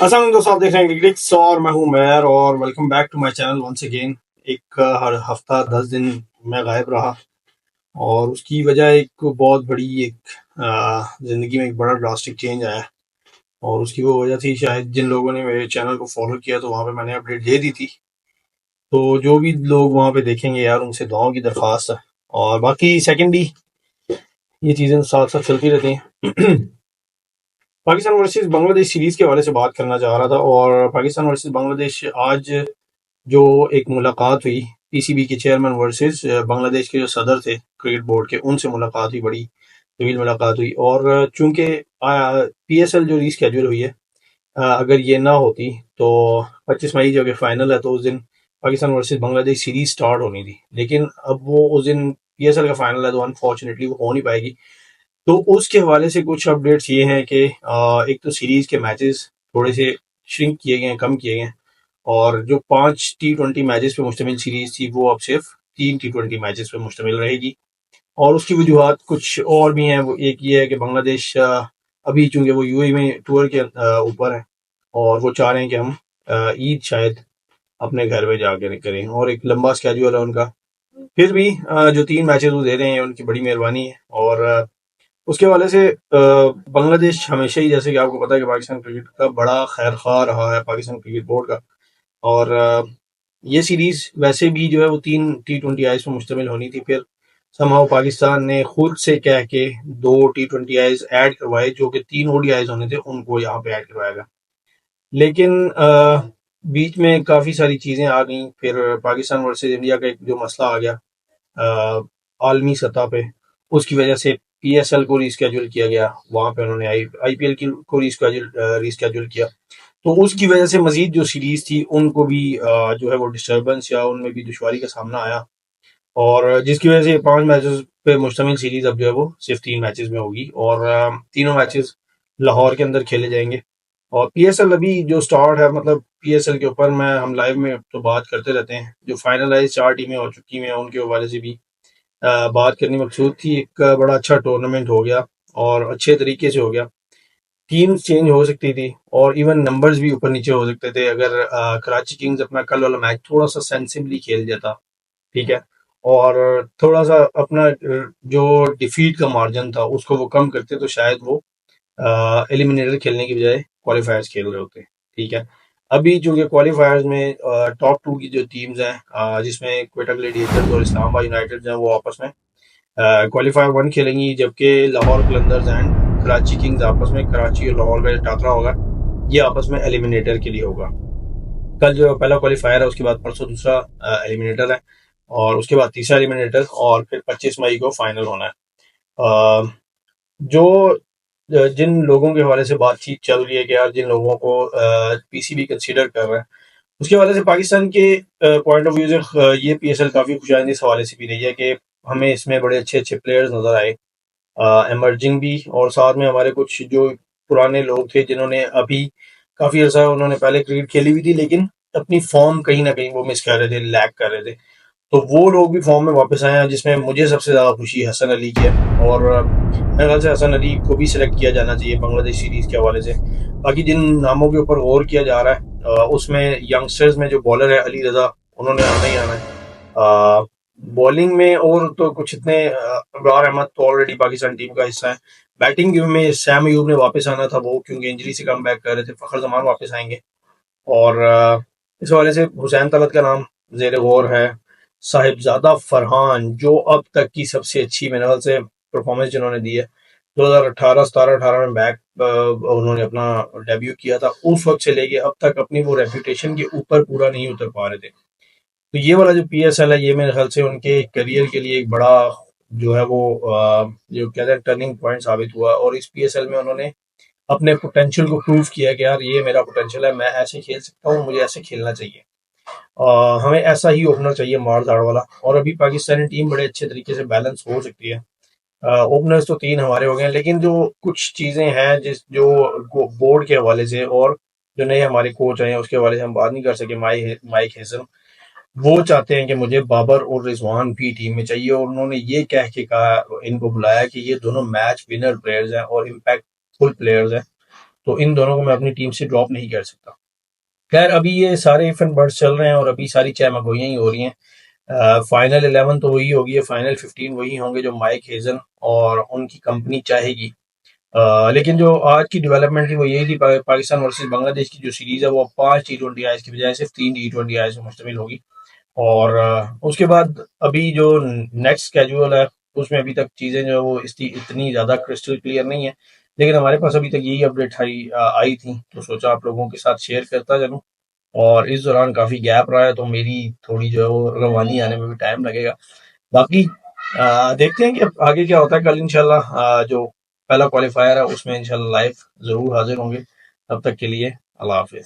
असल दोस्तों, आप देख रहे हैं क्रिकेटिक्स और मैं हूं मैर और welcome back to my channel once again. हर हफ्ता 10 दिन मैं गायब रहा और उसकी वजह एक बहुत बड़ी जिंदगी में एक बड़ा ड्रास्टिक चेंज आया। और उसकी वो वजह थी, शायद जिन लोगों ने मेरे चैनल को फॉलो किया तो वहां पे मैंने अपडेट दे दी थी। तो जो भी लोग वहां पे देखेंगे यार, उनसे दुआओं की दरख्वास्त है। और बाकी सेकेंडली ये चीजें साथ साथ चलती रहती हैं। पाकिस्तान वर्सेस बांग्लादेश सीरीज के हवाले से बात करना चाह रहा था। और पाकिस्तान वर्सेस बांग्लादेश आज जो एक मुलाकात हुई, पीसीबी के चेयरमैन वर्सेस बांग्लादेश के जो सदर थे क्रिकेट बोर्ड के, उनसे मुलाकात हुई, बड़ी तवील मुलाकात हुई। और चूंकि पीएसएल जो रीस्केड्यूल हुई है, अगर ये ना होती तो 25 मई जो कि फाइनल है, तो उस दिन Pakistan versus Bangladesh series start होनी थी। लेकिन अब वो उस दिन पीएसएल का फाइनल है, तो अनफॉर्चुनेटली वो हो नहीं पाएगी। तो उसके हवाले से कुछ अपडेट्स ये हैं कि एक तो सीरीज के मैचेस थोड़े से श्रिंक किए गए हैं, कम किए गए हैं। और जो 5 T20 मैचेस पे मुश्तमिल सीरीज थी, वो अब सिर्फ 3 T20 मैचेस पे मुश्तमिल रहेगी। और उसकी वजूहत कुछ और भी हैं। वो एक ये है कि बांग्लादेश अभी चूंकि वो यूएई में टूर के ऊपर है, और वो चाह रहे हैं कि हम ईद शायद अपने घर में जाकर करें, और एक लंबा स्केड्यूल है उनका। फिर भी जो 3 मैचेस वो दे रहे हैं, उनकी बड़ी मेहरबानी है। और उसके हवाले से बांग्लादेश हमेशा ही, जैसे कि आपको पता है कि पाकिस्तान क्रिकेट का बड़ा खैर खा रहा है, पाकिस्तान क्रिकेट बोर्ड का। और ये सीरीज वैसे भी जो है वो 3 T20 पर मुश्तमिल होनी थी। फिर समहाउ पाकिस्तान ने खुद से कह के 2 T20 ऐड करवाए, जो कि 3 ODI होने थे, उनको यहाँ पे ऐड करवाया गया। लेकिन बीच में काफ़ी सारी चीज़ें आ गई। फिर पाकिस्तान वर्सेज इंडिया का एक जो मसला आ गया आलमी सतह पे, उसकी वजह से पीएसएल को रीस्केड्यूल किया गया। वहां पे उन्होंने आईपीएल की को रीस्केड्यूल किया। तो उसकी वजह से मजीद जो सीरीज थी, उनको भी जो है वो डिस्टर्बेंस या उनमें भी दुश्वारी का सामना आया। और जिसकी वजह से 5 मैचेस पे मुश्तमिल सीरीज अब जो है वो सिर्फ 3 मैचेस में होगी। और तीनों मैचेस लाहौर के अंदर खेले जाएंगे। और पीएसएल अभी जो स्टार्ट है, मतलब पीएसएल के ऊपर मैं हम लाइव में तो बात करते रहते हैं। जो फाइनलाइज 4 टीमें हो चुकी हैं, उनके हवाले से भी बात करनी मकसूद थी। एक बड़ा अच्छा टूर्नामेंट हो गया और अच्छे तरीके से हो गया। टीम्स चेंज हो सकती थी और इवन नंबर्स भी ऊपर नीचे हो सकते थे, अगर कराची किंग्स अपना कल वाला मैच थोड़ा सा सेंसिबली खेल जाता। ठीक है। और थोड़ा सा अपना जो डिफीट का मार्जिन था उसको वो कम करते, तो शायद वो एलिमिनेटर खेलने की बजाय क्वालिफायर्स खेल रहे होते। ठीक है। अभी जो ये क्वालिफायर्स में टॉप 2 की जो टीम्स हैं, जिसमें क्वेटा ग्लेडिएटर्स और इस्लामाबाद यूनाइटेड हैं, वो आपस में क्वालिफायर 1 खेलेंगी। जबकि लाहौर कलंदर्स एंड कराची किंग्स आपस में, कराची और लाहौर का जो टाकरा होगा, ये आपस में एलिमिनेटर के लिए होगा। कल जो पहला क्वालिफायर है, उसके बाद परसों दूसरा एलिमिनेटर है, और उसके बाद तीसरा एलिमिनेटर, और फिर 25 मई को फाइनल होना है। अ, जो जिन लोगों के हवाले से बातचीत चल रही है कि यार जिन लोगों को पीसीबी कंसीडर कर रहा है, उसके हवाले से पाकिस्तान के पॉइंट ऑफ व्यू से ये पीएसएल काफ़ी खुशहाली इस हवाले से भी रही है कि हमें इसमें बड़े अच्छे अच्छे प्लेयर्स नजर आए, इमर्जिंग भी। और साथ में हमारे कुछ जो पुराने लोग थे, जिन्होंने अभी काफ़ी अर्सा उन्होंने पहले क्रिकेट खेली हुई थी, लेकिन अपनी फॉर्म कहीं ना कहीं वो मिस कर रहे थे, लैग कर रहे थे। तो वो लोग भी फॉर्म में वापस आए हैं, जिसमें मुझे सबसे ज़्यादा खुशी हसन अली की है। और मेरे ख्याल से हसन अली को भी सिलेक्ट किया जाना चाहिए बांग्लादेश सीरीज़ के हवाले से। बाकी जिन नामों के ऊपर गौर किया जा रहा है, उसमें यंगस्टर्स में जो बॉलर है अली रज़ा, उन्होंने आना ही आना है। बॉलिंग में और तो कुछ इतने अबरार अहमद तो ऑलरेडी पाकिस्तान टीम का हिस्सा है। बैटिंग में सैम अयूब ने वापस आना था, वो क्योंकि इंजरी से कम बैक कर रहे थे। फ़खर जमान वापस आएंगे। और इस हवाले से हुसैन तलत का नाम जेर गौर है। साहिबजादा फरहान, जो अब तक की सबसे अच्छी मेरे ख्याल से परफॉर्मेंस जिन्होंने दी है, 2018 में बैक उन्होंने अपना डेब्यू किया था, उस वक्त से लेके अब तक अपनी वो रेपुटेशन के ऊपर पूरा नहीं उतर पा रहे थे। तो ये वाला जो पीएसएल है, ये मेरे ख्याल से उनके करियर के लिए एक बड़ा जो है वो जो कहते हैं टर्निंग पॉइंट साबित हुआ। और इस पीएसएल में उन्होंने अपने पोटेंशियल को प्रूव किया कि यार ये मेरा पोटेंशियल है, मैं ऐसे खेल सकता हूँ, मुझे ऐसे खेलना चाहिए। हमें ऐसा ही ओपनर चाहिए, मार धाड़ वाला। और अभी पाकिस्तानी टीम बड़े अच्छे तरीके से बैलेंस हो सकती है। ओपनर्स तो 3 हमारे हो गए हैं, लेकिन जो कुछ चीज़ें हैं जिस जो बोर्ड के हवाले से और जो नए हमारे कोच आए हैं उसके हवाले से हम बात नहीं कर सके। माइक हेसन वो चाहते हैं कि मुझे बाबर और रिजवान भी टीम में चाहिए, और उन्होंने ये कह के कहा, इनको बुलाया कि ये दोनों मैच विनर प्लेयर्स हैं और इम्पैक्टफुल प्लेयर्स हैं। तो इन दोनों को मैं अपनी टीम से ड्रॉप नहीं कर सकता। खैर अभी ये सारे इफ एंड बर्ड्स चल रहे हैं और अभी सारी चहमगोइयां ही हो रही हैं। फाइनल 11 तो वही होगी, फाइनल 15 वही होंगे जो माइक हेजन और उनकी कंपनी चाहेगी। लेकिन जो आज की डेवलपमेंट थी वो यही थी, पाकिस्तान वर्सेस बांग्लादेश की जो सीरीज है वो 5 T20 आईज की बजाय सिर्फ 3 T20 आईज पर मुश्तमिल होगी। और उसके बाद अभी जो नेक्स्ट स्केड्यूल है उसमें अभी तक चीज़ें जो है वो इतनी ज़्यादा क्रिस्टल क्लियर नहीं है, लेकिन हमारे पास अभी तक यही अपडेट आई थी, तो सोचा आप लोगों के साथ शेयर करता चलूँ। और इस दौरान काफ़ी गैप रहा है तो मेरी थोड़ी जो है वो रवानी आने में भी टाइम लगेगा। बाकी देखते हैं कि अब आगे क्या होता है। कल इंशाल्लाह जो पहला क्वालिफायर है उसमें इंशाल्लाह लाइव ज़रूर हाजिर होंगे। तब तक के लिए अल्लाह हाफिज़।